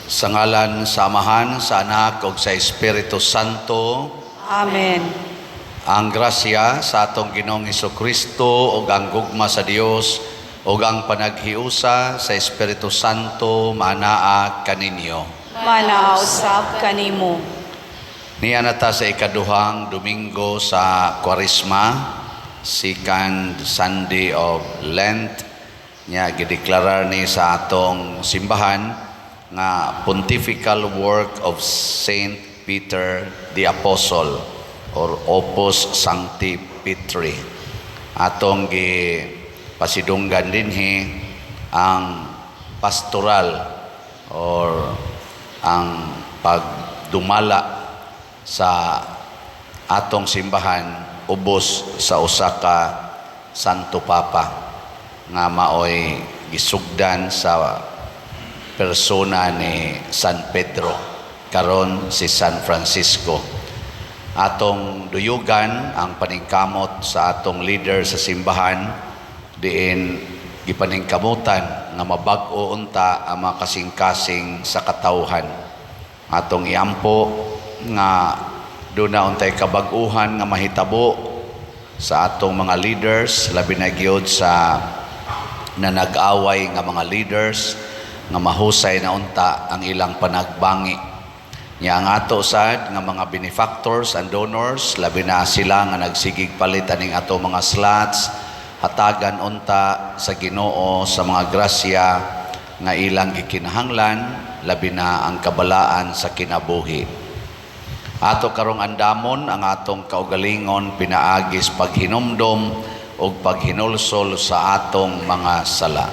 Sa ngalan sa Amahan, sa Anak, ug sa Espiritu Santo. Amen. Ang grasya sa atong Ginoong Hesukristo ug ang gugma sa Dios ug ang panaghiusa sa Espiritu Santo manaa kaninyo. Manausab kanimo. Niya nata sa ikaduhang Domingo sa Kwaresma, second Sunday of Lent. Niya gideklarar ni sa atong simbahan nga pontifical work of Saint Peter the Apostle or Opus Sancti Petri. Atong pasidunggan dinhi ang pastoral or ang pagdumala sa atong simbahan ubos sa usa ka Santo Papa nga maoy gisugdan sa persona ni San Pedro, karon si San Francisco. Atong duyugan ang paningkamot sa atong leader sa simbahan diin gipaningkamutan nga mabag-o unta ang mga kasing-kasing sa katawhan. Atong iampo nga doon na untay kabag-uhan nga mahitabo sa atong mga leaders, labi na gyud sa nanag-away nga mga leaders nga mahusay na unta ang ilang panagbangi. Nya ang ato sad nga mga benefactors and donors, labi na sila nga nagsigig palit aning ato mga slots, hatagan unta sa Ginoo sa mga grasya nga ilang gikinahanglan, labi na ang kabalaan sa kinabuhi. Ato karong andamon ang atong kaugalingon pinaagis paghinumdom o paghinulsol sa atong mga sala.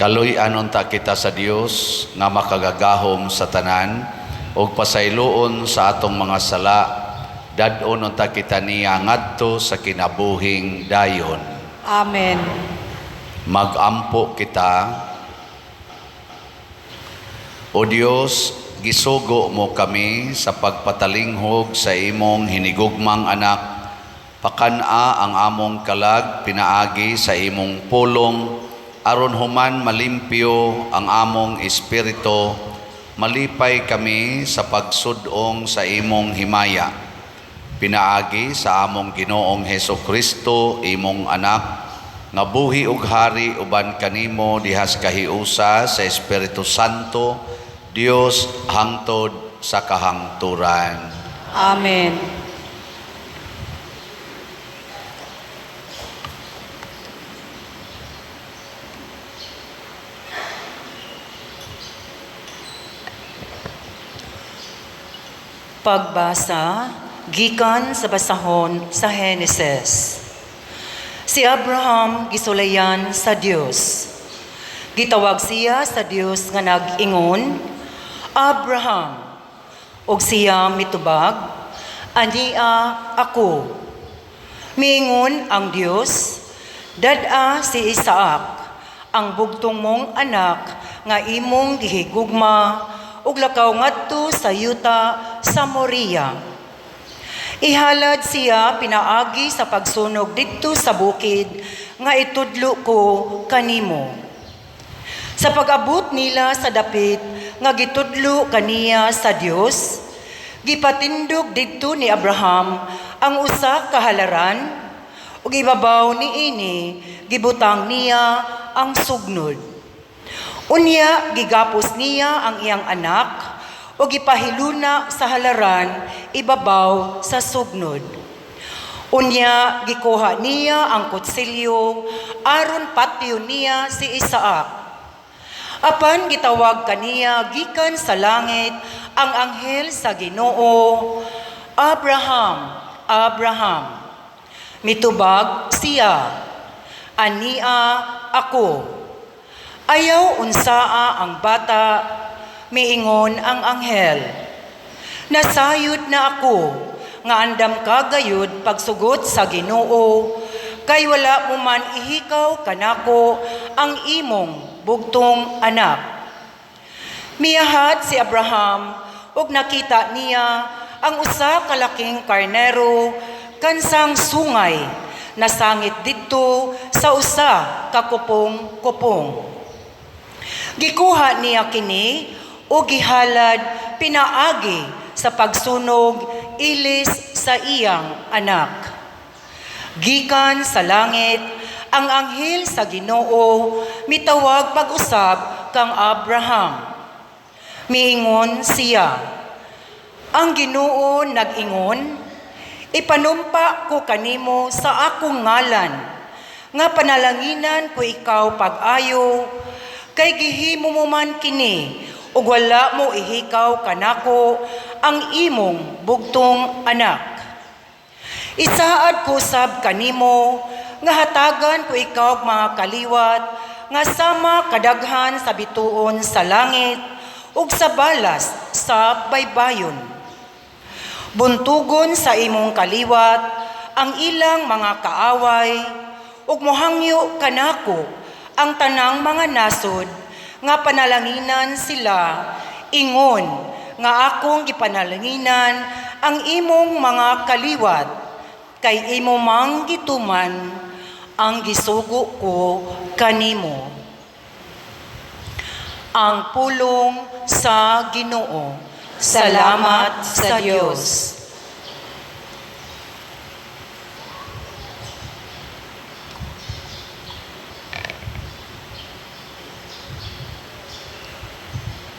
Kaluy-anon ta kita sa Dios nga makagagahom sa tanan ug pasayloon sa atong mga sala, dad-on ta kita niya ngadto sa kinabuhing dayon. Amen. Magampo kita. O Dios, gisugo mo kami sa pagpatalinghog sa imong hinigugmang anak. Pakana ang among kalag pinaagi sa imong pulong, aron human malimpyo ang among espiritu, malipay kami sa pagsudong sa imong himaya. Pinaagi sa among Ginoong Hesukristo, imong anak, nga buhi ug hari uban kanimo dihas kahiusa sa Espiritu Santo, Dios hangtod sa kahangturan. Amen. Pagbasa gikan sa basahon sa Henesis. Si Abraham gisulayan sa Dios. Gitawag siya sa Dios nga nag-ingon, Abraham, og siya mitubag, ania ako. Miingon ang Dios, dad-a si Isaac, ang bugtong mong anak nga imong gihigugma ug lakaw ngadto sa yuta sa Moriah. Ihalad siya pinaagi sa pagsunog didto sa bukid nga itudlo ko kanimo. Sa pag-abot nila sa dapit nga gitudlo kaniya sa Dios, gipatindog didto ni Abraham ang usa ka halaran ug ibabaw niini gibutang niya ang sugnod. Unya gigapos niya ang iyang anak o gipahiluna sa halaran ibabaw sa sugnod. Unya gikuha niya ang kutsilyo aron patyo niya si Isaac. Apan gitawag kaniya gikan sa langit ang anghel sa Ginoo, Abraham, Abraham. Mitubag siya, ania ako. Ayaw unsaa ang bata, miingon ang anghel. Nasayod na ako, nga andam kagayod pagsugot sa Ginoo, kay wala mo man ihikaw kanako ang imong bugtong anak. Miyahat si Abraham, ug nakita niya ang usa ka laking karnero kansang sungay, nasangit didto sa usa ka kupong-kupong. Gikuha niya kini o gihalad pinaagi sa pagsunog ilis sa iyang anak. Gikan sa langit, ang anghel sa Ginoo mitawag pag-usab kang Abraham. Miingon siya, ang Ginoo nag-ingon, ipanumpa ko kanimo sa akong ngalan, nga panalanginan ko ikaw pag-ayo, kay gihimo mo man kini, ug wala mo ihikaw kanako ang imong bugtong anak. Isaad ko sab kanimo, nga hatagan ko ikaw mga kaliwat, nga sama kadaghan sa bituon sa langit, ug sa balas sa baybayon. Buntugon sa imong kaliwat, ang ilang mga kaaway, ug mohangyo kanako, ang tanang mga nasod, nga panalanginan sila, ingon, nga akong gipanalanginan ang imong mga kaliwat, kay imo mang gituman ang gisugo ko kanimo. Ang pulong sa Ginoo. Salamat sa Dios.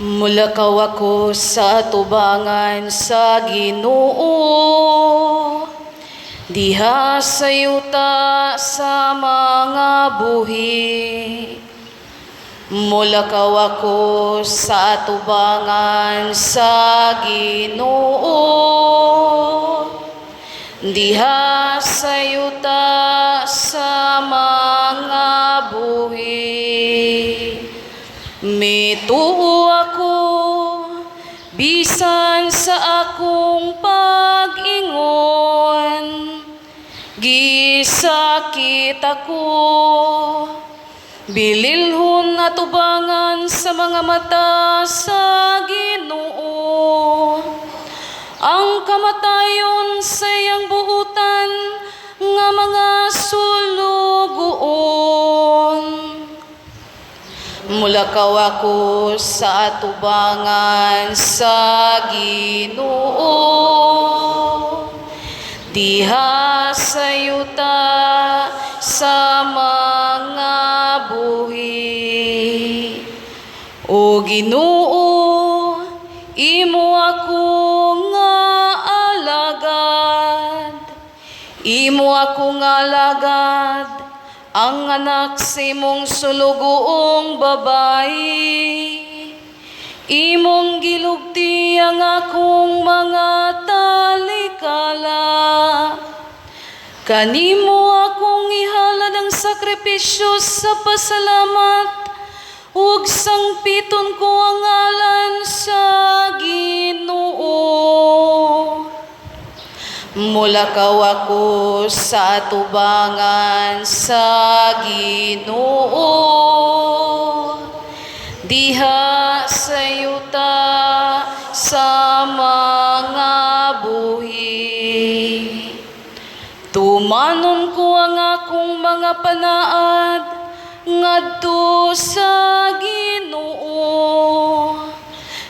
Mulakaw ako sa tubangan sa Ginoo, diha sa yuta sa mga buhi. Mulakaw ako sa tubangan sa Ginoo, diha sa yuta sa mga buhi. Mituo ako, bisan sa akong pag-ingon, gisakit ako, bililhon na tubangan sa mga mata sa Ginoo. Ang kamatayon sa iyang buutan nga mga sulugoon. Mulakaw ako sa atubangan sa Ginoo, diha sa yuta sa mga buhi. O Ginoo, imo ako nga alagad, imo ako nga alagad, ang anak sa imong sulugoong babae. Imong gilugti ang akong mga Kanimo akong ihalad ang sakripisyo sa pasalamat, ug sangpiton ko ang ngalan sa Ginoo. Mulakaw ako sa atubangan sa Ginoo, diha sa yuta sa mga buhi. Tumanon ko ang akong mga panaad ngadto sa Ginoo,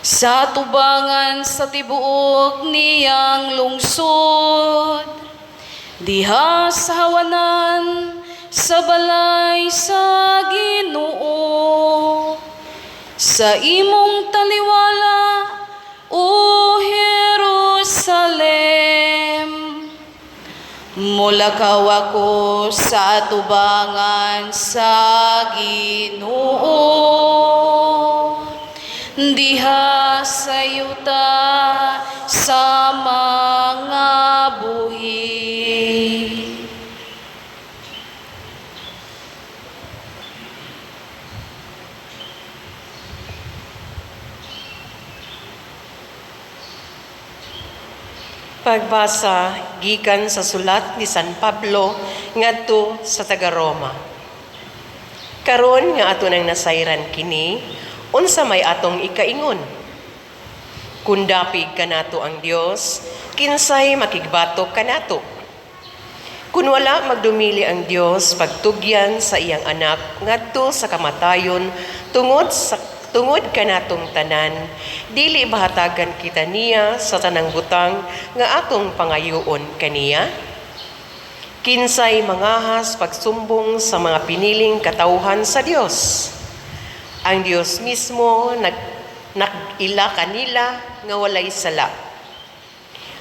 sa tubangan sa tibuok niyang lungsod, diha sa hawanan sa balay sa Ginoo, sa imong taliwala, O Jerusalem. Mulakaw ako sa tubangan sa Ginoo, diha sa yuta sa mga buhi. Pagbasa gikan sa sulat ni San Pablo ngadto sa taga Roma. Karon nga ato nang nasayran kini, unsa may atong ikaingon? Kun dapig kanato ang Dios, kinsay makigbatok kanato? Kun wala magdumili ang Dios pagtugyan sa iyang anak ngadto sa kamatayon tungod kanatong tanan, dili bahatagan kita niya sa tanang butang nga atong pangayoon kaniya? Kinsay mangahas pagsumbong sa mga piniling katawhan sa Dios? Ang Dios mismo nag-ila kanila nga walay sala.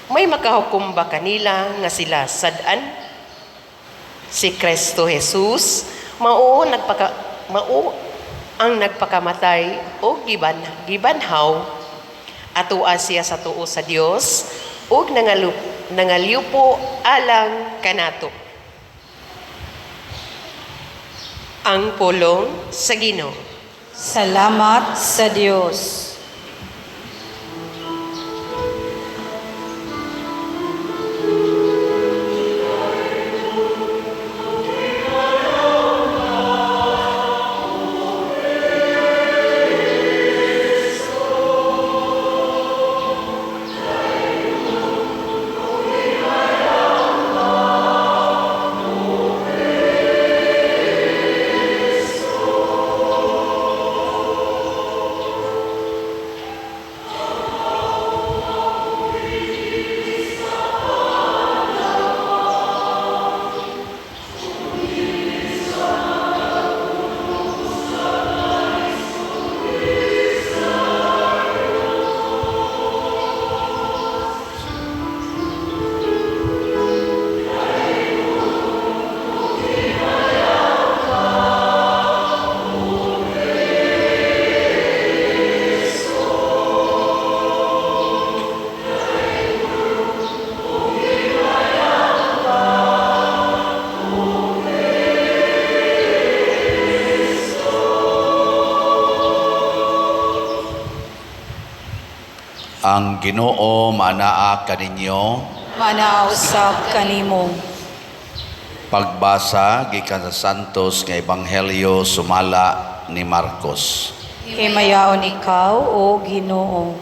May makahukom ba kanila nga sila sad-an? Si Kristo Jesus mao ang nagpakamatay o gibanhaw, atoa siya sa tuo sa Dios ug nangaliupo alang kanato. Ang pulong sa Ginoo. Salamat sa Diyos. Ang Ginoo manaa kaninyo. Manausab kanimo. Pagbasa gikan sa Santos nga Ebanghelyo sumala ni Marcos. Himayaon ikaw, O Ginoo.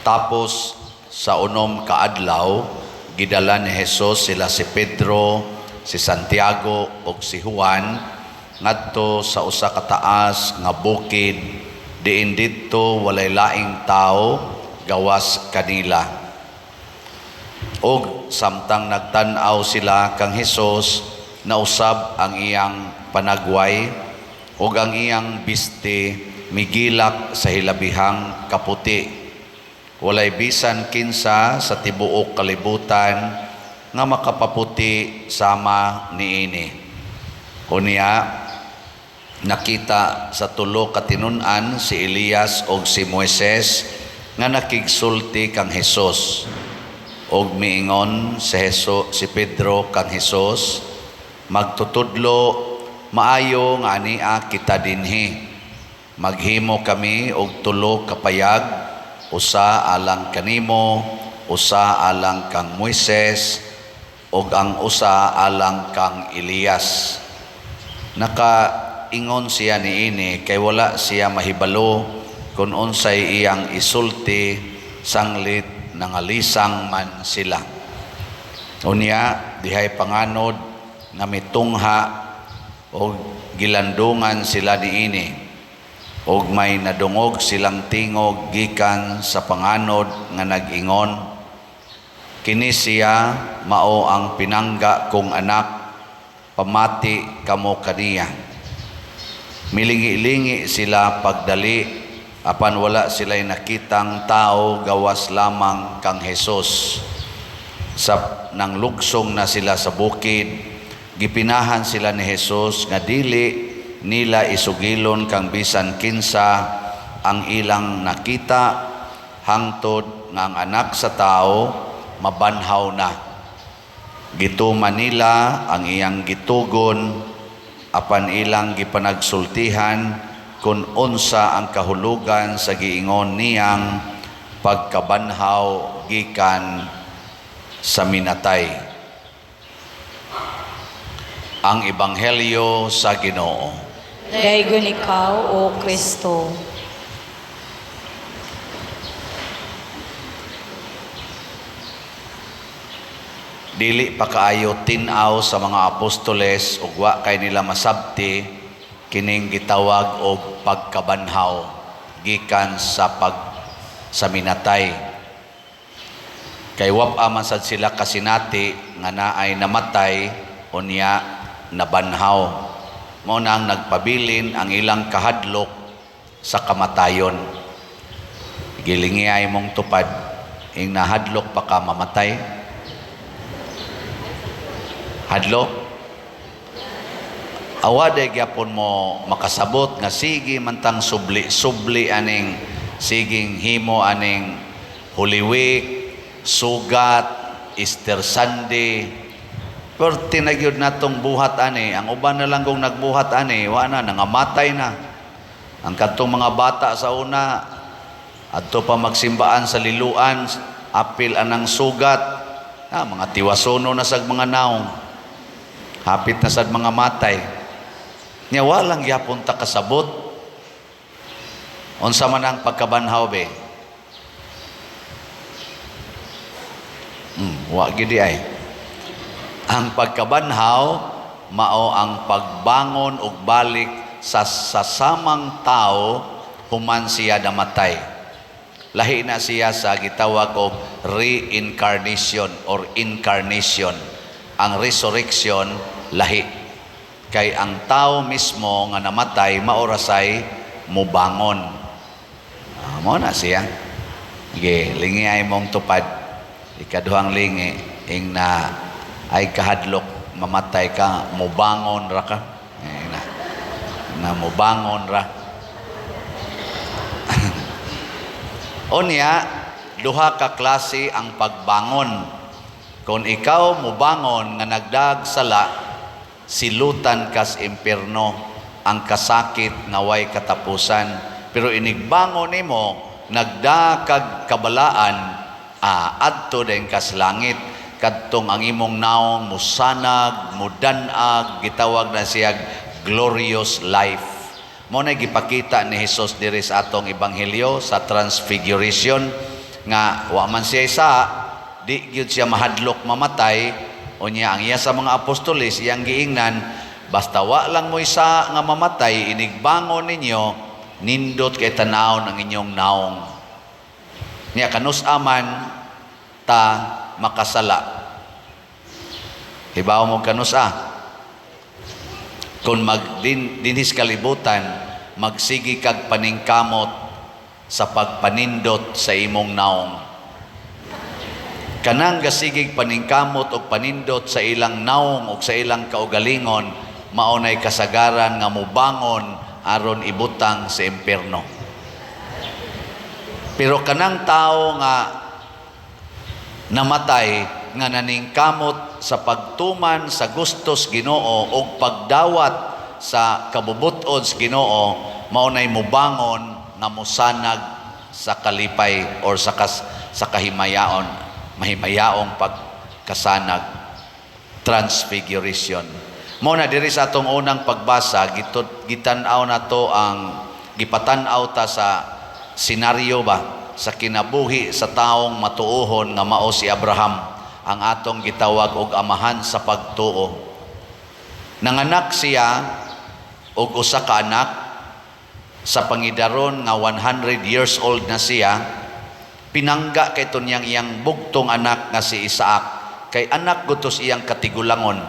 Tapos sa unom ka adlaw, gidala ni Jesus sila si Pedro, si Santiago ug si Juan ngadto sa usa ka taas nga bukid, diin didto walay laing tao gawas kanila. Og samtang nagtan-aw sila kang Hesus, nausab ang iyang panagway ug ang iyang biste migilak sa hilabihang kaputi. Walay bisan kinsa sa tibuok kalibutan nga makapaputi sama niini. Unya nakita sa tulo ka tinun-an si Elias o si Moises nga nakigsulti kang Hesus. og miingon si Pedro kang Hesus, magtutudlo maayo nga ania kita dinhi. Maghimo kami og tulo ka payag, usa alang kanimo, usa alang kang Moises, ug ang usa alang kang Elias. Nakaingon siya niini kay wala siya mahibalo kung unsay iyang isulti sanglit nangalisang man sila. Unya dihay panganod nga mitungha o gilandungan sila niini og may nadungog silang tingog gikan sa panganod nga nag-ingon, kini siya mao ang pinangga kong anak, pamati kamo kaniya. Milingi-lingi sila pagdali, apan wala sila'y nakitang tao gawas lamang kang Hesus. Sa nang lugsong na sila sa bukid, gipinahan sila ni Hesus nga dili nila isugilon kang bisan kinsa ang ilang nakita, hangtod nga ang anak sa tao mabanhaw na. Gituman nila ang iyang gitugon, apan ilang gipanagsultihan kung unsa ang kahulugan sa giingon niyang pagkabanhaw gikan sa minatay. Ang Ebanghelyo sa Ginoo. Daygon ikaw, O Kristo. Dili pa kaayo tinaw sa mga apostoles ug wa kay nila masabti kining gitawag og pagkabanhaw gikan sa minatay. Kay wa man sad sila kasinati nga naay namatay unya nabanhaw. Mao nang nagpabilin ang ilang kahadlok sa kamatayon. Gilingi ay mong tupad ing nahadlok pa ka mamatay. Hadlok awade gyapon mo makasabot nga sige mantang subli aning siging himo aning Holy Week, sugat, Easter Sunday. Pero tinagyod natong buhat ani, ang uban na lang kung nagbuhat ani, wa na, nangamatay na. Ang katong mga bata sa una, adto pa magsimbaan sa liluan, apil anang sugat, mga tiwasono na sa mga naong, hapit na sa mga matay. Nya walang yapon ta kasabot. Unsa man ang pagkabanhaw be? Wa gidi ay. Ang pagkabanhaw mao ang pagbangon ug balik sa sasamang tao human siya namatay. Lahi na siya sa gitawag og reincarnation or incarnation. Ang resurrection lahi. Kay ang tao mismo nga namatay maorasay mubangon. Mao na siya. Sige, lingi ay mong tupad. Ikaduhang lingi ing na ay kahadlok mamatay ka, mubangon ra ka. Na mubangon ra. Unya, duha ka klase ang pagbangon. Kung ikaw mubangon nga nagdag sala, silutan kas impierno, ang kasakit nga way katapusan. Pero inigbangon nimo nagdakag kabalaan, adto din kas langit. Kadtong ang imong naong musanag, mudanag, gitawag na siya glorious life. Mo na gipakita ni Jesus diri sa atong ebanghelyo sa transfiguration nga wa man siya isa, di gyud siya mahadlok mamatay. Unya ang iya sa mga apostoles iyang giingnan, basta wa lang mo isa nga mamatay, inigbangon ninyo, nindot kay tanaw ng inyong naong. Niya kanus aman ta makasala. Hibaw mo kanusa. Kung dinhis kalibutan, magsigi kag paningkamot sa pagpanindot sa imong naong. Kanang gasigig paningkamot o panindot sa ilang naong o sa ilang kaugalingon, maunay kasagaran nga mubangon aron ibutang sa impierno. Pero kanang tao nga namatay nga naningkamot sa pagtuman sa gustos Ginoo o pagdawat sa kabubutod sa Ginoo, maunay mubangon nga mosanag sa kalipay or sa mahimayaong pagkasanag, transfiguration. Mao na diri sa atong unang pagbasa gitan-aw na to ang gipatan-aw ta sa senaryo ba sa kinabuhi sa taong matuohon nga mao si Abraham, ang atong gitawag og amahan sa pagtuo. Nanganak siya og usa ka anak sa pangidaron nga 100 years old na siya. Pinangga kay tunyang iyang bugtong anak nga si Isaac, kay anak gutos iyang katigulangon.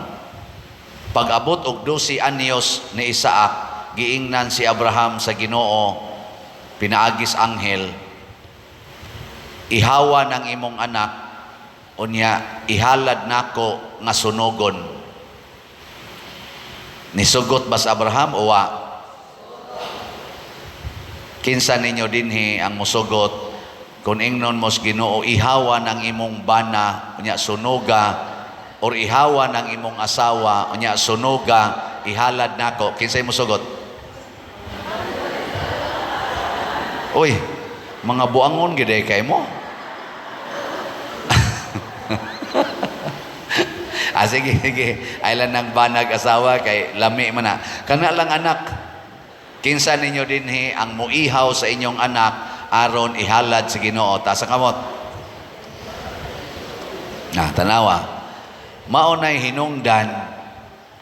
Pag-abot og 12 anyos ni Isaac, giingnan si Abraham sa Ginoo, pinaagis anghel, ihawa ng imong anak, unya ihalad nako nga sunogon. Nisugot ba sa Abraham o wa? Kinsa ninyo dinhi ang musugot kung ingnon mos Ginoo, ihawa ng imong bana unya sunoga, or ihawa ng imong asawa unya sunoga, ihalad nako. Kinsay musugot? Uy, mga buangon giday kay mo. Sige. Ailan ng banag asawa kay lami man na. Kana lang anak. Kinsa ninyo dinhi ang muihaw sa inyong anak aron ihalad sa Ginoo ta sa kamot. Tanawa. Maunay hinungdan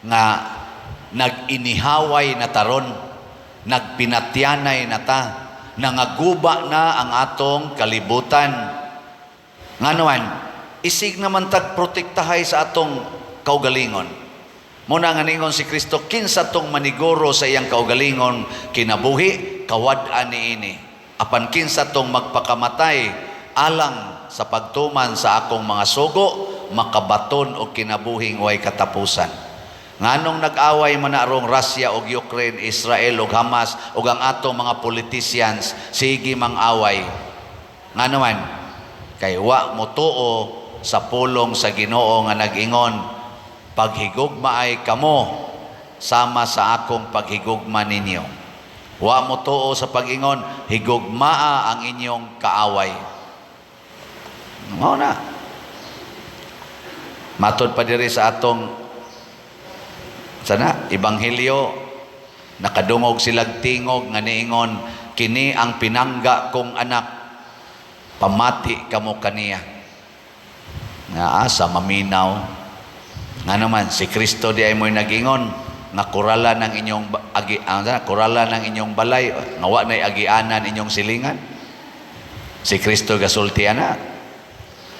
nga nag-inihaway na taron, nagpinatyanay na ta, nangaguba na ang atong kalibutan. Nga naman, isig naman tagprotektahay sa atong kaugalingon. Muna nga ningon si Kristo, kinsa tong maniguro sa iyang kaugalingon kinabuhi, kawad-an niini. Apan kinsa tong magpakamatay alang sa pagtuman sa akong mga sugo, makabaton o kinabuhing way katapusan. Nganong nag-away man na arong Russia o Ukraine, Israel o Hamas o ang atong mga politicians, sige mang away. Nga naman, kay wa mo tuo sa pulong sa Ginoo nga nag-ingon, paghigugma ay kamo sama sa akong paghigugma ninyo. Wa mo tuo sa pag-ingon, higugmaa ang inyong kaaway. Mao na. Matod pa diri sa atong ebanghelyo, nakadungog silang tingog nga niingon, kini ang pinangga kong anak, pamati kamo kaniya. Nga asa maminaw. Nga naman si Kristo di ay mo'y nag-ingon nga kurala ng inyong balay, nga wa na'y agianan inyong silingan. Si Kristo gasulti ana.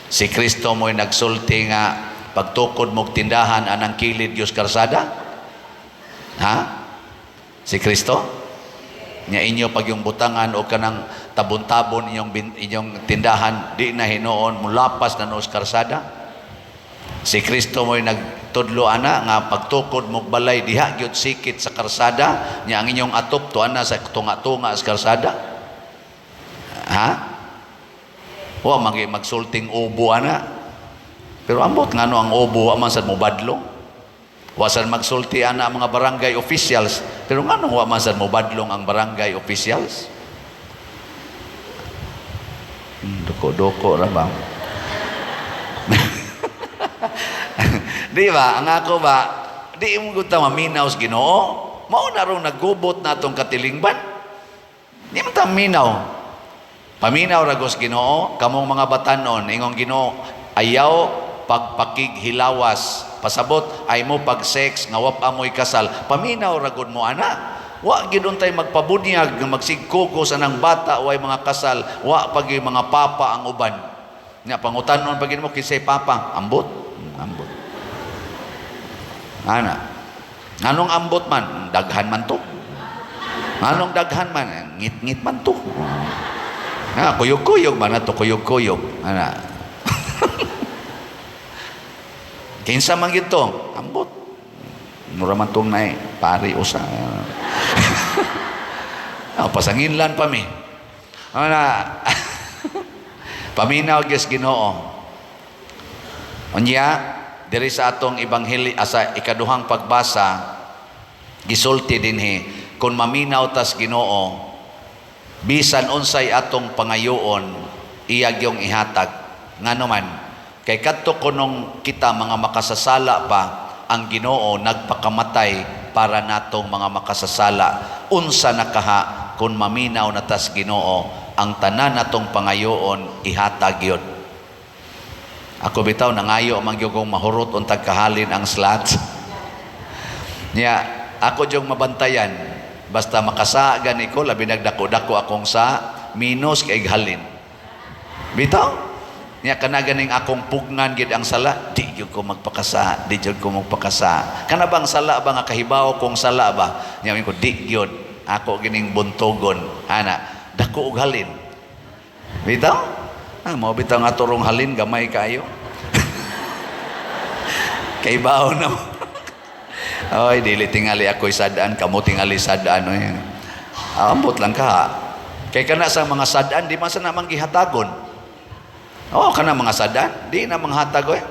Si Kristo mo'y nagsulti nga pagtukod mong tindahan anang kilid Diyos karsada. Ha? Si Kristo? Nya inyo pag yung butangan o kanang tabon-tabon inyong tindahan, di na hinoon mulapas na noos karsada. Si Kristo mo'y nagtudlo ana nga pagtukod mong balay diha gyud sikit sa karsada, nya ang inyong atop to ana sa tunga-tunga sa karsada. Ha? Wa magsulting ubo ana. Pero ambot ngano ang ubo wa man sad mobadlong. Wa sad magsulti ana ang mga barangay officials, pero ngano wa man sad mobadlong ang barangay officials? Doko-doko ra ba? Di ba? Ang ako ba, di mo gusto maminaw sa Ginoo? Mao na ron naggubot na itong katilingban. Di mo minaw. Paminaw ragos Ginoo, kamong mga batanon, ingong Ginoo, ayaw pagpakighilawas, pasabot ay mo pag-sex, nga wap amoy kasal, paminaw ragod mo ana. Wa gid untay magpabunyag nga magsigkugos anang bata way mga kasal, wa pag mga papa ang uban. Nya pangutanon pag mo kinsay papa, ambot. Ana. Nganong ambot man, daghan man to. Nganong daghan man, ngit-ngit man to. Kuyog-kuyog man to, kuyog-kuyog. Ana. Kinsa man gito, ambot. Mura man tong nay, pari usa. Pasanginlan pa mi. Ana. Paminaw gyud Ginoo. Unya, diri sa atong ibangheli asa ikaduhang pagbasa, gisulti dinhi kun maminaw tas Ginoo bisan unsay atong pangayoon iyag yung ihatag. Ngano man kay kadto kunong kita mga makasasala pa, ang Ginoo nagpakamatay para natong mga makasasala. Unsa nakaha kun maminaw na tas Ginoo ang tanan natong pangayoon ihatag yun. Ako bitaw nangayo man gyud kong mahurot untag kahalin ang slots. Nya ako jung mabantayan basta makasa gani ko labi nagdako-dako akong sa minus kay halin. Bitaw nya kana ganing akong pugnan gid ang sala, di jud ko magpakasa, di jud ko magpakasa. Kana bang sala ba nga kahibaw kong sala ba? Nya ko di jud ako gining buntogon ana dako og halin. Bitaw mo bitaw nga turong halin gamay kayo. Kay bao na mo. Oy, dili tingali ako'y sadaan, kamo tingali sadaan. Oy. Ambot lang ka. Kay kana sa mga sadaan, di man sa namang gihatagon. Oo, kana mga sadaan, di na mga hatag. Oy.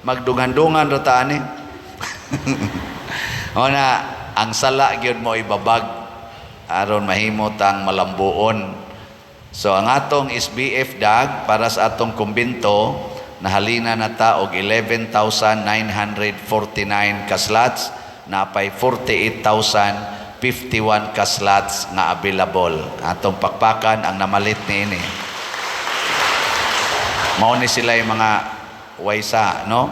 Magdungan-dungan rataan eh. O na, ang sala gyud mo ibabag aron mahimot ang malambuon. So ang atong SBF dag para sa atong kumbinto nahalina na ta og 11,949 ka slots, napay 48,051 ka slots nga available. Atong pakpakan ang namalit niini. Mao ni sila yung mga waysa, no?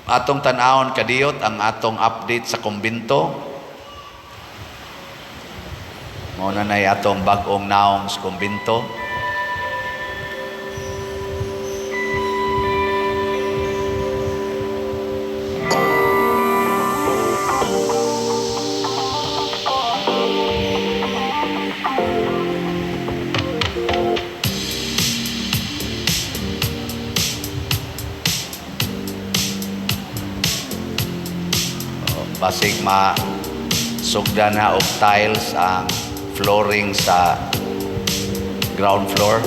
Atong tan-awon kadiyot ang atong update sa kumbinto. Mao na nay atong bag-ong naong sa kumbinto. Basig sugda na og tiles ang flooring sa ground floor.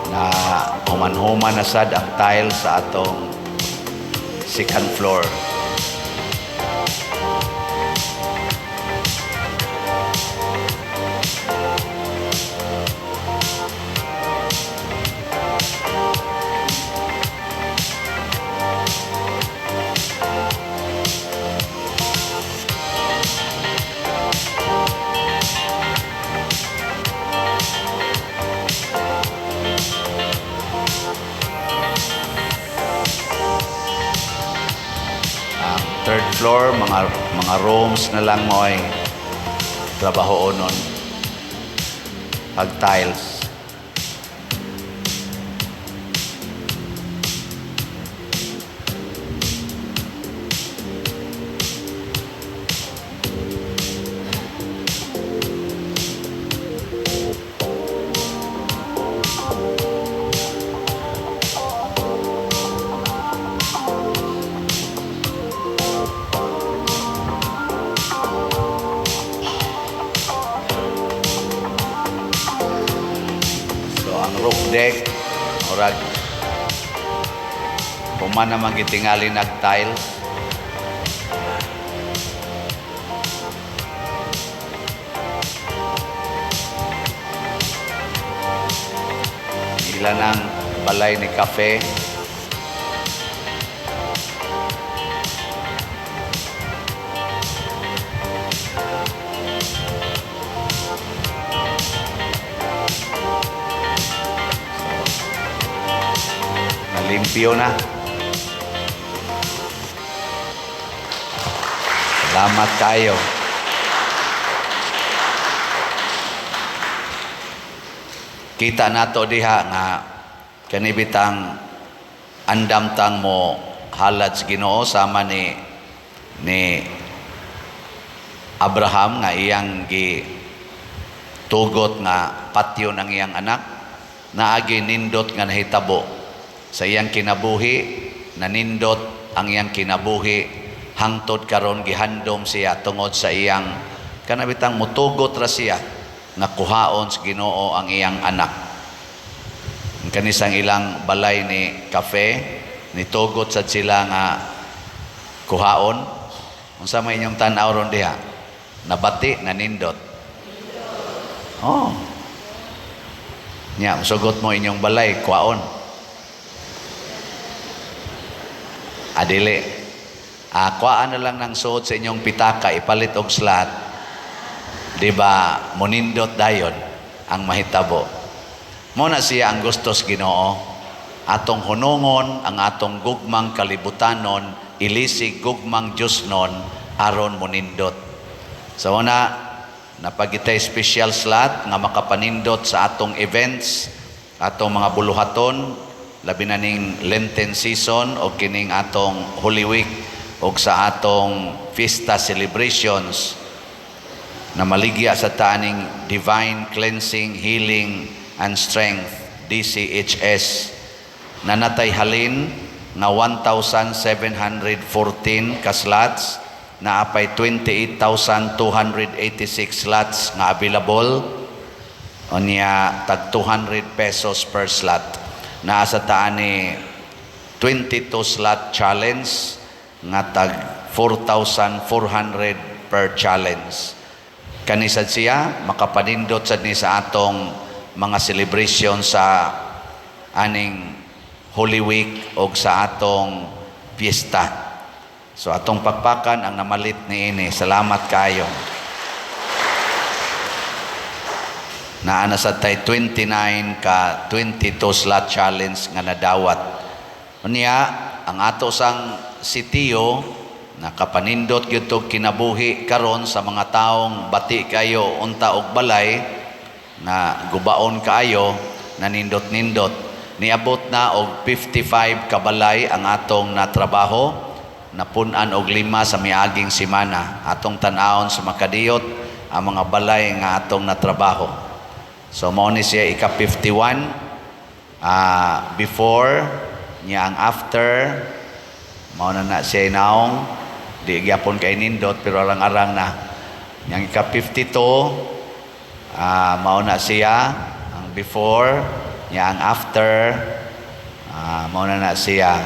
Na human-human na sad ang tiles sa atong second floor. Third floor, mga rooms na lang mo ay trabaho nun. Pag tiles. Roof deck, murag human naman gitingali nag-tiles. Ilan ang balay ni kafe. Limpyo na. Salamat kayo. Kita nato diha nga kanibitang andamtang mo halad sa Ginoo sama ni Abraham nga iyang tugot nga patyo ng iyang anak naagi nindot nga nahitabo sa iyang kinabuhi, nanindot ang iyang kinabuhi hangtod karon gihandom siya tungod sa iyang kanabitang mutugot ra siya nga kuhaon sa Ginoo ang iyang anak. Ang kanisang ilang balay ni kafe nitugot sad sila nga kuhaon. Unsa may inyong tan-aw ron diha? Nabati, nanindot. Oh. Nya, sugot mo inyong balay, kuhaon. Adili. Kuhaan na lang ng suot sa inyong pitaka, ipalit og slot. Diba, munindot dayon ang mahitabo. Muna siya ang gustos Ginoo. Atong hunungon ang atong gugmang kalibutanon, ilisig gugmang Diosnon aron munindot. So una, napagitay special slot nga makapanindot sa atong events, atong mga buluhaton, labi na ning Lenten season o kining atong Holy Week o sa atong Fiesta celebrations na maligya sa taning Divine Cleansing, Healing, and Strength, DCHS, na natay halin nga 1,714 ka slots, na apay 28,286 slots nga available, o niya tag 200 pesos per slot. Naa sa taan ni 22 slot challenge nga tag 4,400 per challenge. Kanisad siya makapanindot sad ni sa atong mga celebration sa aning Holy Week o sa atong fiesta. So atong pagpakan ang namalit ni ini. Salamat kayo. Naana sa tay 29 ka 22 slot challenge nga nadawat. Unya ang ato sang sitiyo nakapanindot gyud og kinabuhi karon sa mga taong bati kayo unta og balay na gubaon kaayo nanindot-nindot. Niabot na og 55 ka balay ang atong natrabaho. Napunan og 5 sa miaging semana. Atong tan-awon sa makadiyot ang mga balay nga atong natrabaho. So mao ni siya ika 51 before niya ang after mao na siya naong di gyapon kay nindot pero arang-arang na. Yang ika 52 mao na siya ang before niya ang after mao na siya.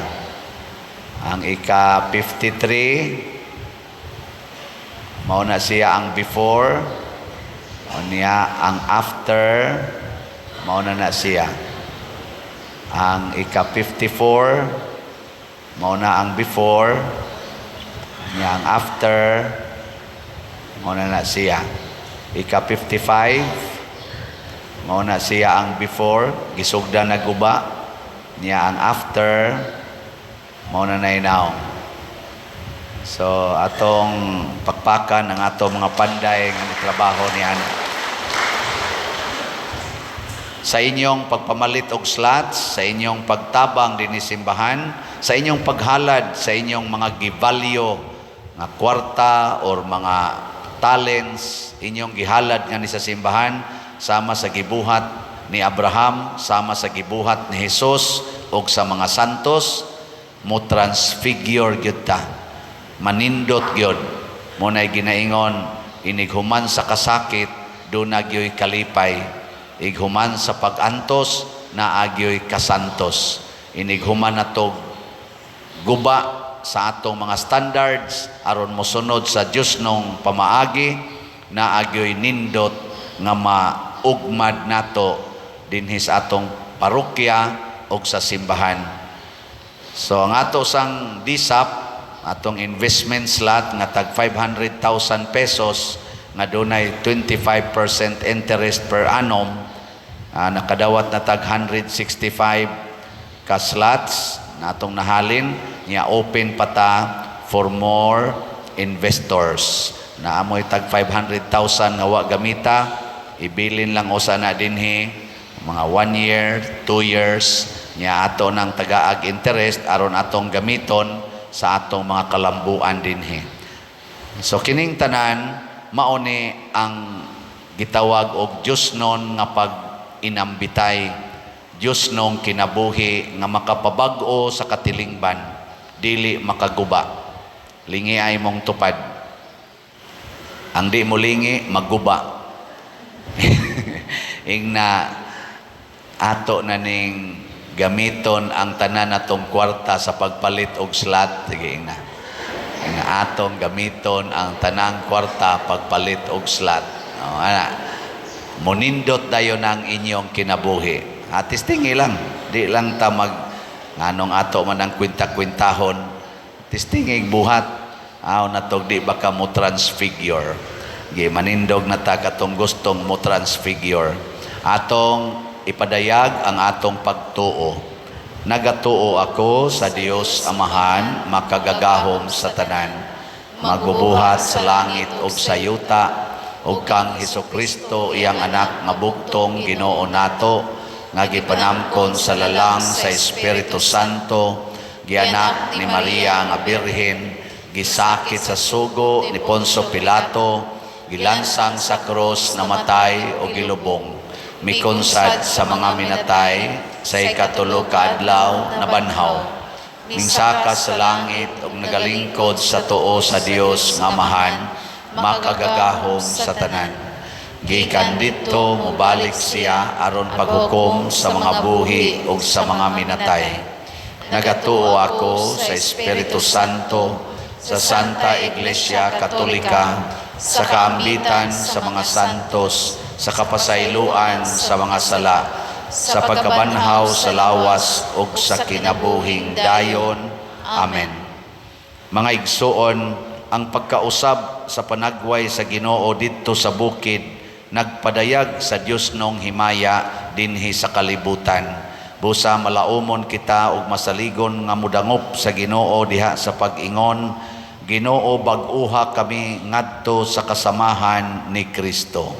Ang ika 53 mao na siya ang before, o niya ang after mao na siya. Ang ika 54 mao na ang before, niya ang after mao na siya. Ika 55 mao na siya ang before, gisugdan na guba, niya ang after mao na now. So atong pakpakan ang atong mga panday nga trabaho niyan. Sa inyong pagpamalit og slots, sa inyong pagtabang dinhi simbahan, sa inyong paghalad sa inyong mga givalyo nga kwarta or mga talents, inyong gihalad nga ni sa simbahan sama sa gibuhat ni Abraham, sama sa gibuhat ni Jesus ug sa mga santos, mo transfigure gyud ta, manindot gyud mo nay ginaingon inighuman sa kasakit do nagyoy kalipay, ighuman sa pagantos na agyoy kasantos, inighuman natog guba sa atong mga standards aron mosunod sa Dios nung pamaagi na agyoy nindot nga maugmad nato dinhi sa atong parokya o sa simbahan. So ang ato sang DSAP, atong investment slot nga tag 500,000 pesos nga dunay 25% interest per annum, nakadawat na tag 165 ka slots na atong nahalin, niya open pa ta for more investors. Na amoy tag 500,000 nga wa gamita, ibilin lang usa na dinhi mga 1 year, 2 years, niya ato ng tagaag interest aron atong gamiton sa atong mga kalambuan dinhi. So kining tanan mao ni ang gitawag og Diosnon nga pag-inambitay, Diosnong kinabuhi nga makapabag-o sa katilingban. dili makaguba. Lingi ay mong tupad. Ang di mo lingi, magguba. Ingna ato na ning gamiton ang tanan natong kwarta sa pagpalit og slot. Sige ingna. Ingna atong gamiton ang tanang kwarta pagpalit og slot. Munindot dayon ang inyong kinabuhi. Testingi lang. Di lang ta nganong ato man ang kwinta-kwintahon. Testingi buhat. Natog di baka mo transfigure. Manindog na ta katong gustong mo transfigure. Atong ipadayag ang atong pagtuo. Nagatuo ako sa Dios Amahan, makagagahom sa tanan. Magbubuhat sa langit ug sa yuta, ug kang Hesukristo iyang anak nga bugtong Ginoo nato, nga gipanamkon sa lalang sa Espiritu Santo, gianak ni Maria nga Birhen, gisakit sa sugo ni Poncio Pilato, gilansang sa krus, namatay o gilubong, mikonsad sa mga minatay, sa ikatulo ka adlaw na banhaw, mingsaka sa langit ug nagalingkod sa tuo sa Dios nga Amahan, makagagahom sa tanan. Gikan dito mubalik siya aron paghukom sa mga buhi ug sa mga minatay. Nagatuo ako sa Espiritu Santo, sa Santa Iglesia Katolika, sa kaambitan sa mga santos, sa kapasayloan sa mga sala, sa pagkabanhaw sa lawas ug sa kinabuhing dayon. Amen. Mga igsuon, ang pagkausab sa panagway sa Ginoo didto sa bukid nagpadayag sa Dios nong himaya dinhi sa kalibutan. Busa malaumon kita ug masaligon nga mudangop sa Ginoo diha sa pag-ingon, Ginoo bag-uha kami ngadto sa kasamahan ni Kristo.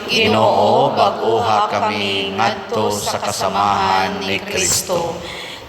Ginoo bag-uha kami ngadto sa kasamahan ni Kristo.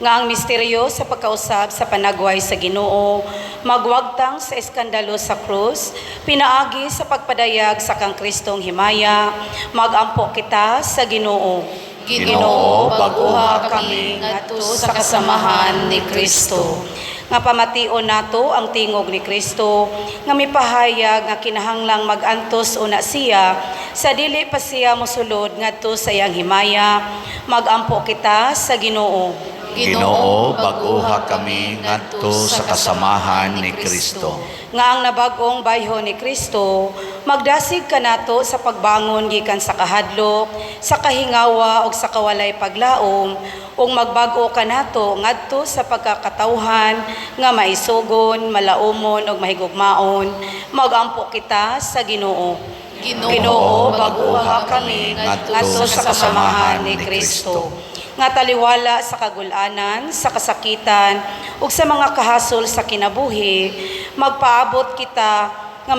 Nga ang misteryo sa pagkausab sa panagway sa Ginoo, magwagtang sa eskandalo sa krus, pinaagi sa pagpadayag sa kang Kristong himaya, magampo kita sa Ginoo. Ginoo bag-uha kami ngadto sa kasamahan ni Kristo. Nga pamation nato ang tingog ni Kristo, nga mipahayag nga kinahanglang magantos una siya, sa dili pa siya mosulod ngadto sa iyang himaya, magampo kita sa Ginoo. Ginoo bag-uha kami ngadto sa kasamahan ni Kristo. Nga ang nabag-ong bayho ni Kristo, magdasig kanato sa pagbangon gikan sa kahadlok, sa kahingawa ug sa kawalay paglaom, ug magbag-o kanato ngadto sa pagkakatawhan nga maisugon, malaumon ug mahigugmaon, magampo kita sa Ginoo. Ginoo bag-uha kami ngadto sa kasamahan ni Kristo. Nga taliwala sa kagulanan, sa kasakitan, ug sa mga kahasol sa kinabuhi, magpaabot kita nga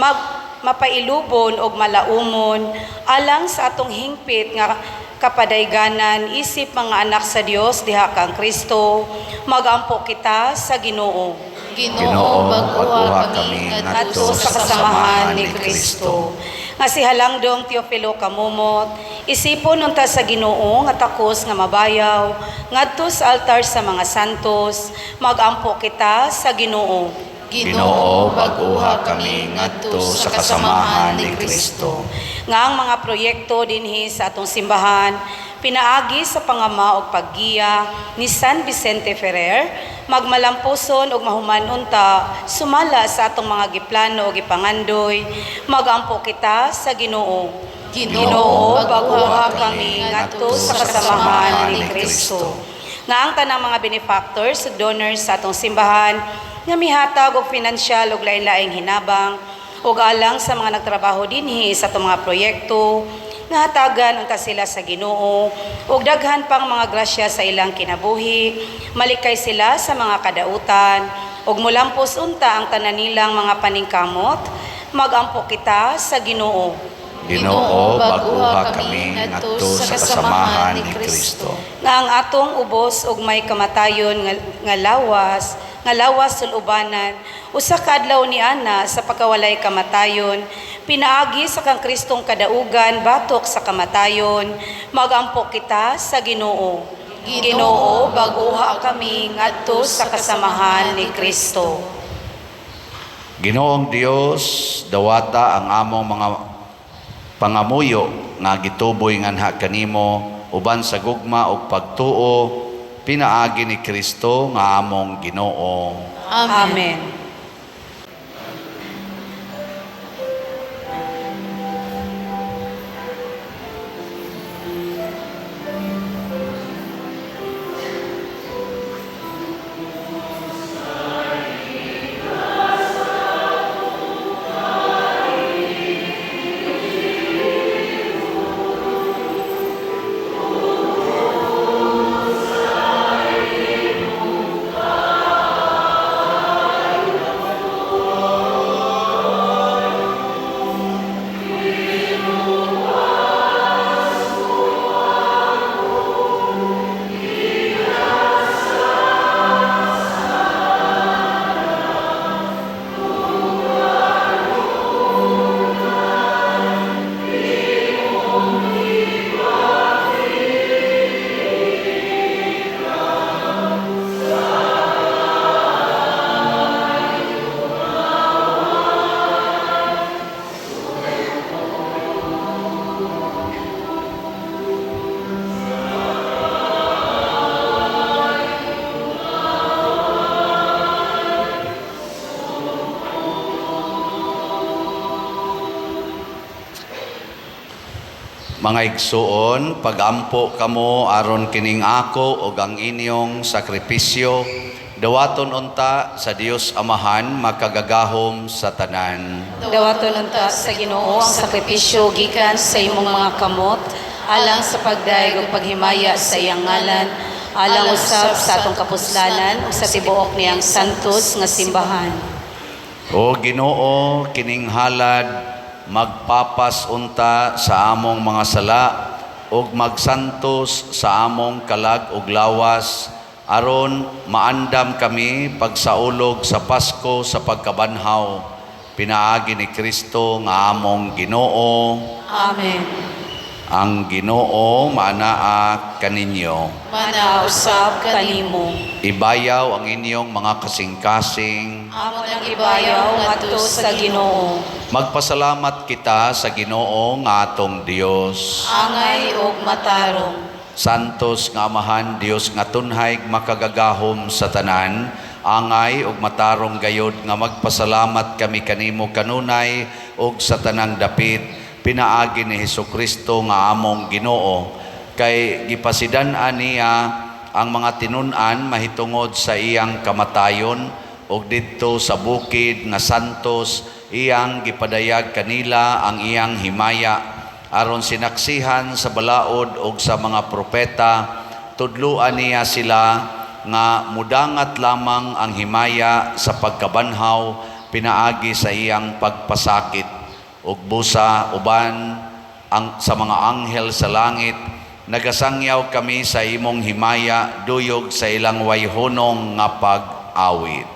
mapailubon og malaumon alang sa atong hingpit nga kapadayganan isip mga anak sa Dios diha kang Kristo, magampo kita sa Ginoo. Ginoo bag-uha kami ngadto sa kasamahan ni Kristo. Nga si Halangdong Teofilo Kamumot, isipon unta sa Ginoo nga takos nga mabayaw, ngadto sa altar sa mga santos, magampo kita sa Ginoo. Ginoo bag-uha kami ngadto sa kasamahan ni Kristo. Nga ang mga proyekto dinhi sa atong simbahan, pinaagi sa pangama ug paggiya ni San Vicente Ferrer, magmalampuson ug mahuman unta sumala sa atong mga giplano ug gipangandoy, magampo kita sa Ginoo. Ginoo bag-uha kami ngadto sa kasamahan ni Kristo. Nga ang tanang mga benefactors ug donors sa atong simbahan nga mihatag og pinansyal ug lain-laing hinabang ug alang sa mga nagtrabaho dinhi sa atong mga proyekto, nga hatagan unta sila sa Ginoo ug daghan pang mga grasya sa ilang kinabuhi, malikay sila sa mga kadautan ug mulampos unta ang tanan nilang mga paningkamot, magampo kita sa Ginoo. Ginoo bag-uha kami ngadto sa kasamahan ni Kristo. Nga ang atong ubos ug may kamatayon nga lawas sulubanan, usa ka adlaw ni ana sa pagkawalay kamatayon, pinaagi sa kang Kristong kadaugan batok sa kamatayon, magampo kita sa Ginoo. Ginoo, baguha kami ngadto sa kasamahan ni Kristo. Ginoong Dios, dawata ang among mga pangamuyo nga gituboy nganha kanimo uban sa gugma ug pagtuo pinaagi ni Kristo nga among Ginoo. Amen. Mga igsuon, pagampo kamo aron kining ako ug ang inyong sakripisyo, dawaton unta sa Dios Amahan makagagahom sa tanan. Dawaton unta sa Ginoo ang sakripisyo gikan sa imong mga kamot, alang sa pagdaig ug paghimaya sa iyang ngalan, alang usab sa atong kapuslanan ug sa tibuok niyang santos nga simbahan. O Ginoo, kining halad magpapas unta sa among mga sala ug magsantos sa among kalag ug lawas aron maandam kami pagsaulog sa Pasko sa pagkabanhaw pinaagi ni Kristo nga among Ginoo. Amen. Ang Ginoo manaa kaninyo. Manausab kanimo. Ibayaw ang inyong mga kasing-kasing. Amo nang ibayaw ngadto sa Ginoo. Magpasalamat kita sa Ginoo nga atong Dios. Angay ug matarong. Santos nga Amahan, Dios nga tunhay makagagahom sa tanan, angay ug matarong gayod nga magpasalamat kami kanimo kanunay ug sa tanang dapit pinaagi ni Hesukristo nga among Ginoo, kay gipasidan-an niya ang mga tinun-an mahitungod sa iyang kamatayon ug didto sa bukid nga santos iyang gipadayag kanila ang iyang himaya aron sinaksihan sa balaod ug sa mga propeta. Tudluan niya sila nga mudangat lamang ang himaya sa pagkabanhaw pinaagi sa iyang pagpasakit ug busa uban ang sa mga anghel sa langit. Nagasangyaw kami sa imong himaya duyog sa ilang wayhonong nga pag-awit.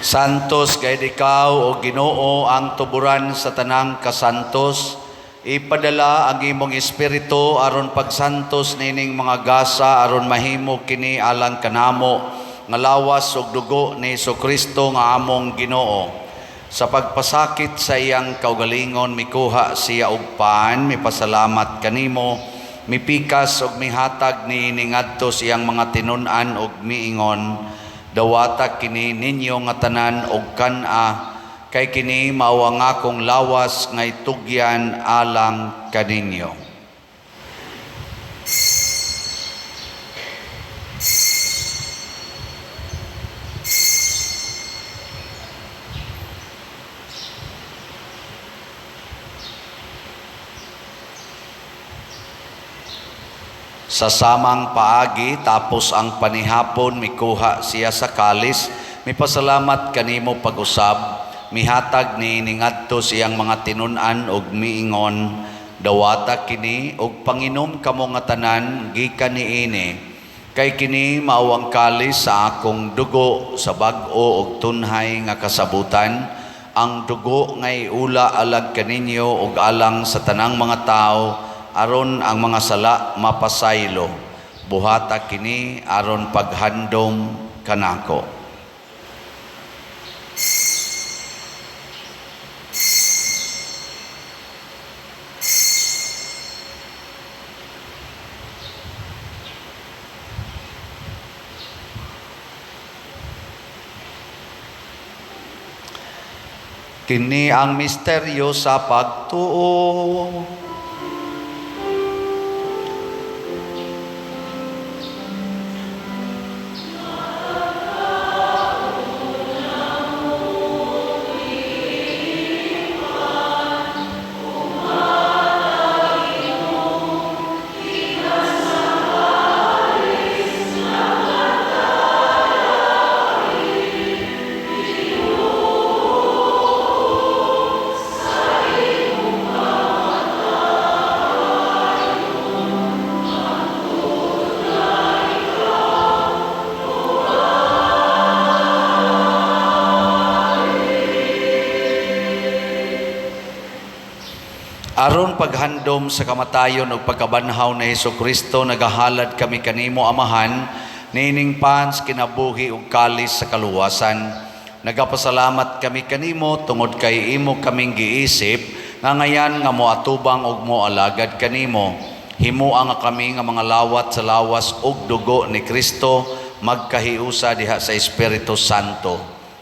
Santos gayud ikaw o Ginoo ang tuburan sa tanang kasantos. Ipadala ang imong espiritu aron pagsantos nining mga gasa aron mahimo kini alang kanamo nga lawas ug dugo ni Jesucristo nga among Ginoo. Sa pagpasakit sa iyang kaugalingon mikuha siya og paan, mipasalamat kanimo, mipikas ug mihatag niini ngadto siyang mga tinun-an ug miingon, dawata kini ninyo nga tanan og kan-a, kay kini mao ang akong lawas nga itugyan alang kaninyo. Sa samang paagi tapos ang panihapon mikuha siya sa kalis, mipasalamat kanimo pag-usab, mihatag ni ngadto siyang mga tinun-an ug miingon, dawata kini ug panginom kamo nga tanan gikan niini, kay kini mao ang kalis sa akong dugo sa bag-o ug tunhay nga kasabutan, ang dugo nga iula alag kaninyo ug alang sa tanang mga tao aron ang mga sala mapasaylo. Buhata kini aron paghandom kanako. Kini ang misteryo sa pagtuo. Aron paghandom sa kamatayon ug pagkabanhaw na Jesucristo, nagahalad kami kanimo Amahan, nining pans kinabuhi ug kalis sa kaluwasan. Nagapasalamat kami kanimo tungod kay imo kaming giisip nga ngayan nga moatubang ug moalagad kanimo. Himuang nga kami nga mga lawat sa lawas ug dugo ni Kristo magkahiusa diha sa Espiritu Santo.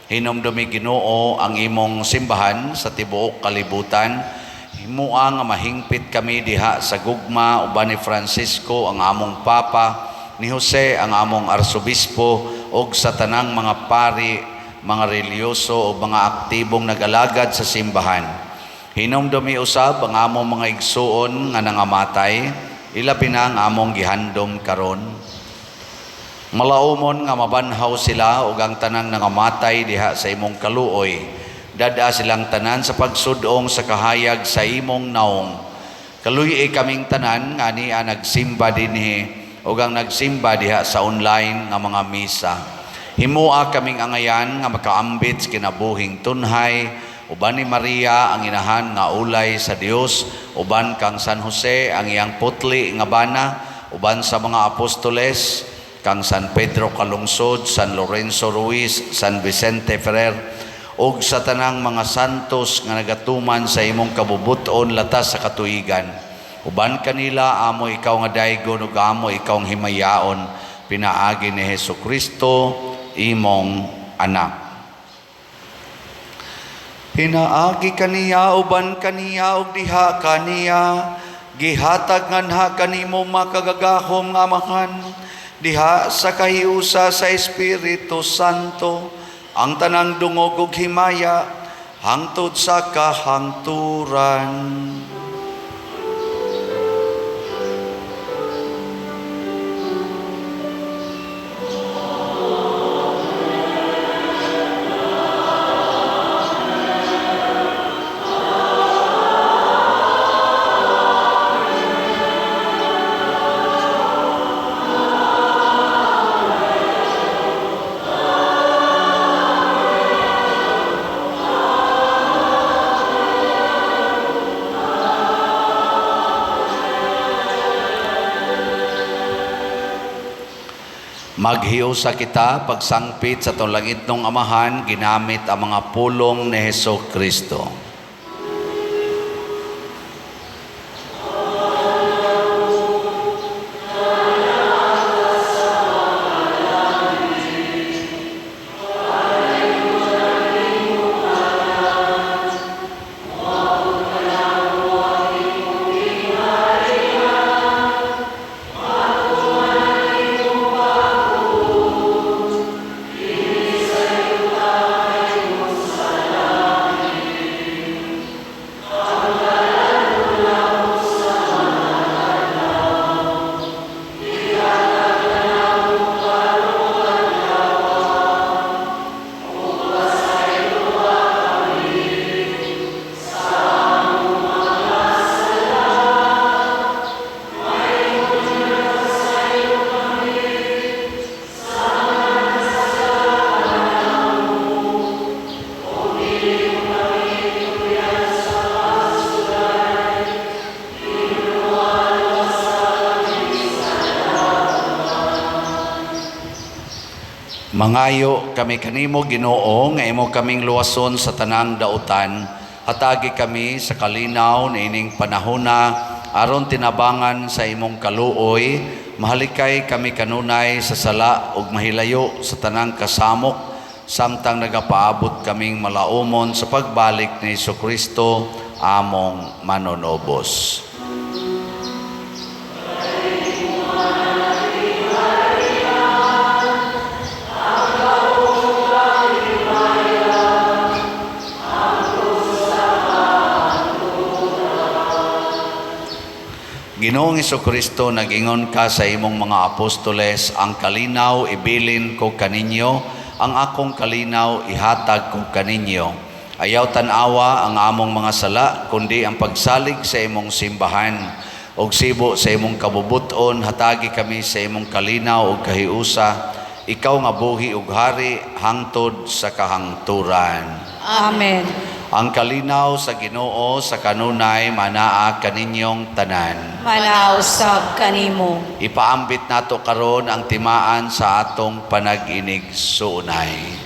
Hinumdumi Ginoo ang imong simbahan sa tibuok kalibutan. Himuang nga mahingpit kami diha sa gugma uban ni Francisco ang among Papa, ni Jose ang among Arsobispo ug sa tanang mga pari, mga reliyoso o mga aktibong nag-alagad sa simbahan. Hinumdumi usab ang among mga igsuon nga nangamatay, ilabi na ang among gihandom karon. Malaumon nga mabanhaw sila ug ang tanang nangamatay diha sa imong kaluoy. Dada silang tanan sa pagsudong sa kahayag sa imong naong. Kaluy kaming tanan nga niya nagsimba dinhi ug ang nagsimba diha sa online nga mga misa. Himua kaming angayan nga makaambit sa kinabuhing tunhay, uban ni Maria ang inahan nga ulay sa Dios, uban kang San Jose ang iyang putli nga bana, uban sa mga apostoles, kang San Pedro Calungsod, San Lorenzo Ruiz, San Vicente Ferrer, ug sa tanang mga santos nga nagatuman sa imong kabubuton latas sa katuigan. Uban kanila amo ikaw nga daygon ug amo ikaw ang himayaon, pinaagi ni Jesucristo imong anak. Pinaagi kaniya uban kaniya ug diha kaniya, gihatag nganha kanimo makagagahom nga Amahan, diha sa kahiusa sa Espiritu Santo, ang tanang dungog ug himaya hangtod sa kahangturan. Maghiusa kita pagsangpit sa tulangit ng Amahan ginamit ang mga pulong ni Hesus Kristo. Mangayo kami kanimo Ginoo nga imo kaming luwason sa tanang dautan, hatagi kami sa kalinaw niining panahona aron tinabangan sa imong kaluoy, mahalikay kami kanunay sa sala ug mahilayo sa tanang kasamok samtang nagapaabot kaming malaumon sa pagbalik ni Jesucristo among manonobos. Ginoong Jesucristo, nag-ingon ka sa imong mga apostoles, ang kalinaw ibilin ko kaninyo, ang akong kalinaw ihatag ko kaninyo. Ayaw tanawa ang among mga sala, kundi ang pagsalig sa imong simbahan. Og sibo sa imong kabubuton, hatagi kami sa imong kalinaw ug kahiusa, ikaw nga buhi ug hari hangtod sa kahangturan. Amen. Ang kalinaw sa Ginoo sa kanunay manaa kaninyong tanan. Manausab kanimo. Ipaambit nato karon ang timaan sa atong panag-inig suunay.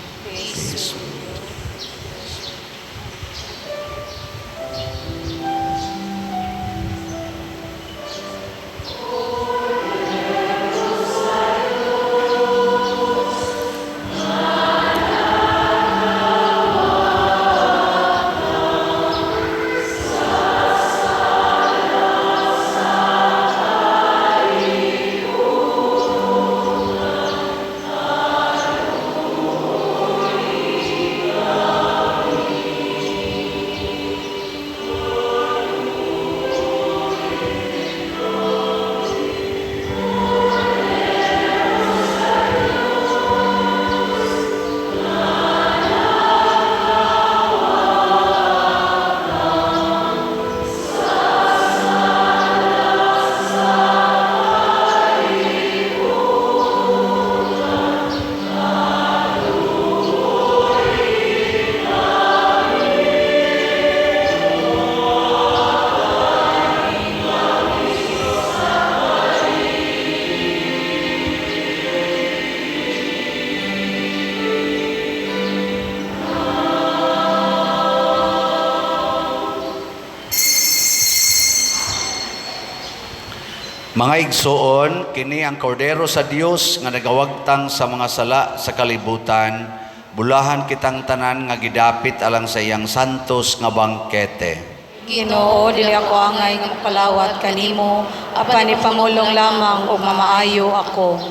Mga igsoon, kini ang kordero sa Dios nga nagawagtang sa mga sala sa kalibutan, bulahan kitang tanan nga gidapit alang sa iyang santos nga bangkete. Ginoo, dili ako angay nga mapalawat kanimo, apan ipamulong lamang og mamaayo ako.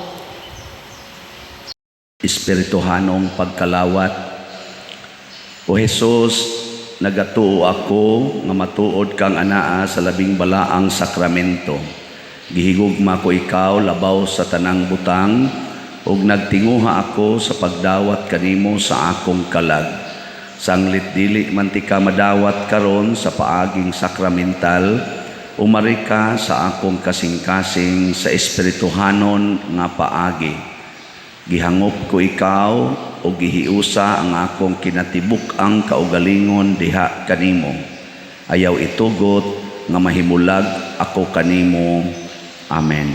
Espirituhanong pagkalawat. O Jesus, nagatuo ako nga matuod kang anaa sa labing balaang sakramento. Gihigugma ko ikaw labaw sa tanang butang, ug nagtinguha ako sa pagdawat kanimo sa akong kalag. Sanglit dili man ti ka madawat karon sa paaging sakramental, umari ka sa akong kasing-kasing sa espirituhanon nga paagi. Gihangop ko ikaw o gihiusa ang akong kinatibuk-ang kaugalingon diha kanimo. Ayaw itugot nga mahimulag ako kanimo. Amen.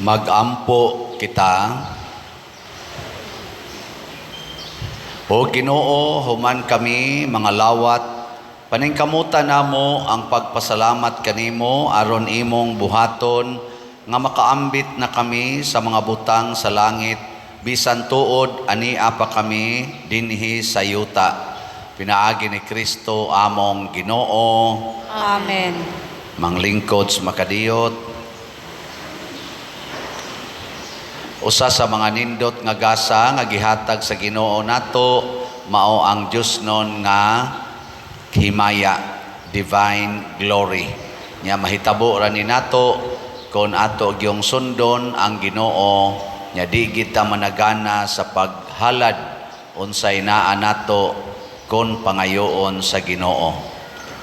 Magampo kita. O Ginoo, human kami mga lawat, paningkamutan namo ang pagpasalamat kanimo aron imong buhaton nga makaambit na kami sa mga butang sa langit, bisan tuod ania pa kami dinhi sa yuta. Pinaagi ni Kristo among Ginoo. Amen. Manglingkod sa makadiyot. Usa sa mga nindot nga gasa nga gihatag sa Ginoo nato mao ang Dios non nga himaya, divine glory. Nya mahitabo ra ni nato kon ato gyung sundon ang Ginoo, nya di kita managana sa paghalad unsay naa nato kon pangayoon sa Ginoo.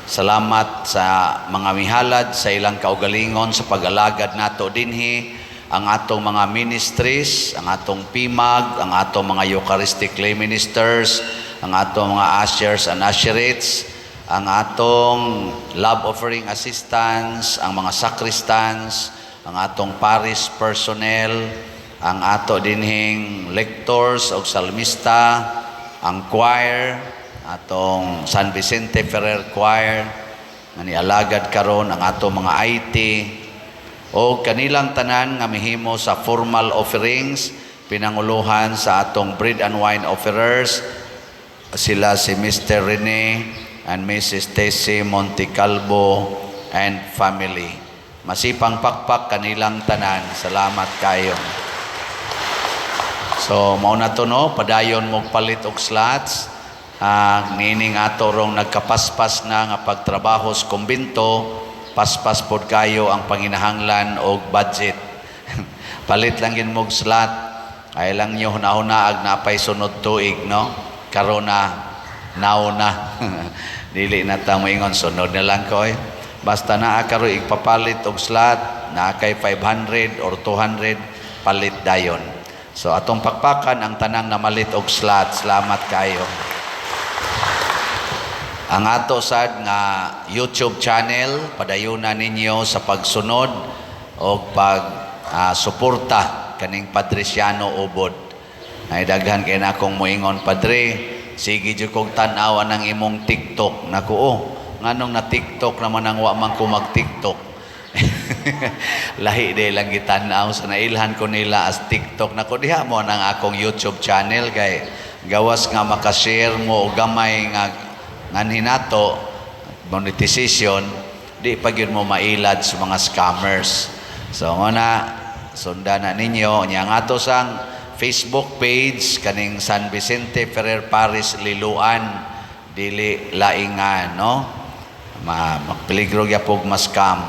Salamat sa mga mihalad sa ilang kaugalingon sa pag-alagad nato dinhi, ang atong mga ministries, ang atong PIMAG, ang atong mga Eucharistic lay ministers, ang atong mga ushers and usherettes, ang atong love offering assistants, ang mga sacristans, ang atong parish personnel, ang ato dinhing lectors o salmista, ang choir, atong San Vicente Ferrer Choir, nga nialagad karon, ang atong mga IT, o kanilang tanan nga mihimo sa formal offerings, pinanguluhan sa atong bread and wine offerers, sila si Mr. Rene and Mrs. Tessie Montecalvo and family. Masipang pakpak kanilang tanan. Salamat kayo. So, mauna to no, padayon mo palit og slots. Nining ato rong nagkapaspas na nga pagtrabaho sa kumbinto, paspas pod kayo ang panginahanglan og budget. Palit lang yun mong slot. Ay lang nyo hunahuna ag napay sunod tuig, no? Karon na, nauna. Dili na ta moingon, sunod na lang ko eh. Basta naa karon igpapalit og slot, naa kay 500 or 200, palit dayon. So atong pakpakan ang tanang namalit og slot. Salamat kayo. Ang ato sad nga YouTube channel, padayunan ninyo sa pagsunod o suporta kaning Padresiano Ubod. Ay daghan kay na akong moingon, Padre, sige jud kog tan-aw ang imong TikTok. Naku, nganong na TikTok naman ang wa man ko mag TikTok. Lahi de lang gitan-aw sa nailhan ko nila as TikTok. Naku, diha mo nang akong YouTube channel kay gawas nga makashare mo og gamay nga nganhin nato monetization, di pa gyud mo mailad sa mga scammers. So nguna sundan na ninyo nya nga ato sang Facebook page kaning San Vicente Ferrer Parish Liloan, dili laingan, no? Mapeligro gyapog ma-scam.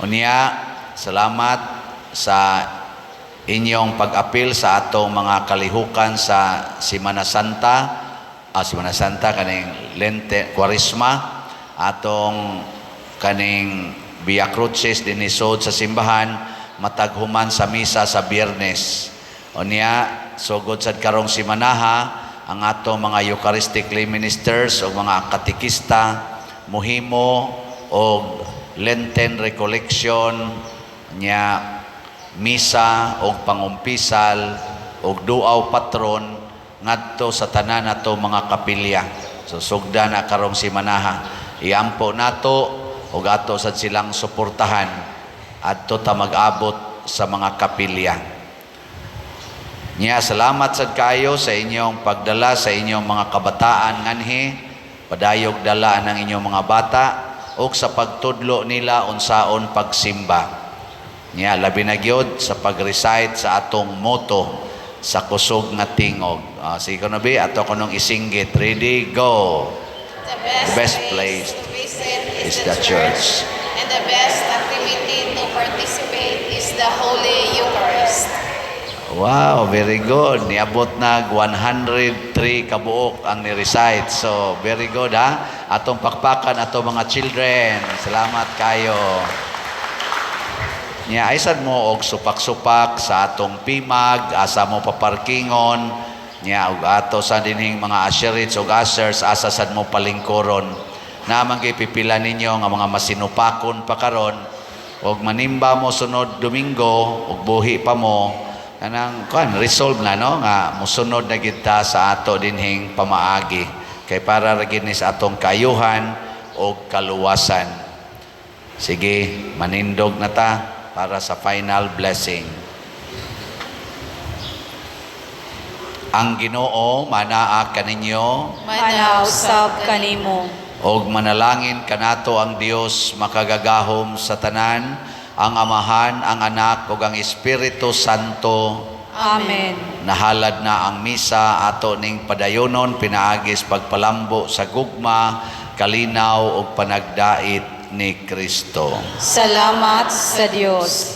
Unya, salamat sa inyong pag-apil sa atong mga kalihukan sa Semana Santa. Semana Santa kaning Lente Quaresma, atong kaning Via Crucis dinisod sa simbahan, mataghuman sa misa sa Biyernes. Unya, sugod sad karong simanaha, ang atong mga Eucharistic lay ministers o mga katikista muhimo og Lenten recollection nya misa og pangumpisal og duaw patron ngadto sa tanan nato mga kapilya. So sugda na karong simanaha, iampo nato ug ato sad silang suportahan adto ta mag-abot sa mga kapilya. Nya salamat sad kayo sa inyong pagdala sa inyong mga kabataan nganhi, padayog dala ng inyong mga bata ug sa pagtudlo nila unsaon pagsimba. Nya labi na gyud sa pag-recite sa atong motto sa kusog nga tingog. Sige ko na bi, ato ko nung isinggit. Ready, go. The best place to visit is the church. and the best activity to participate is the Holy Eucharist. Wow, very good. Niabot na 103 kabuok ang ni-recite. So, very good ha. Atong pakpakan atong mga children. Salamat kayo. Nya aysad mo og supak-supak sa atong PIMAG, asa mo paparkingon, nya og ato sa dinhing mga usherites og ushers, asa sad mo palingkoron. Naman kay pipila ninyo nga mga masinupakon pa karon, og manimba mo sunod Domingo ug buhi pa mo kanang resolve na no nga mosunod na kita sa ato dinhing pamaagi kay para ra gid ni sa atong kaayuhan o kaluwasan. Sige, manindog na ta para sa final blessing. Ang Ginoo manaa kaninyo Manausab kanimo. og manalangin kanato ang Dios makagagahom sa tanan, ang Amahan, ang Anak ug ang Espiritu Santo. Amen. Nahalad na ang misa ato ning padayonon pinaagis pagpalambo sa gugma, kalinaw ug panagdait ni Kristo. Salamat sa Dios.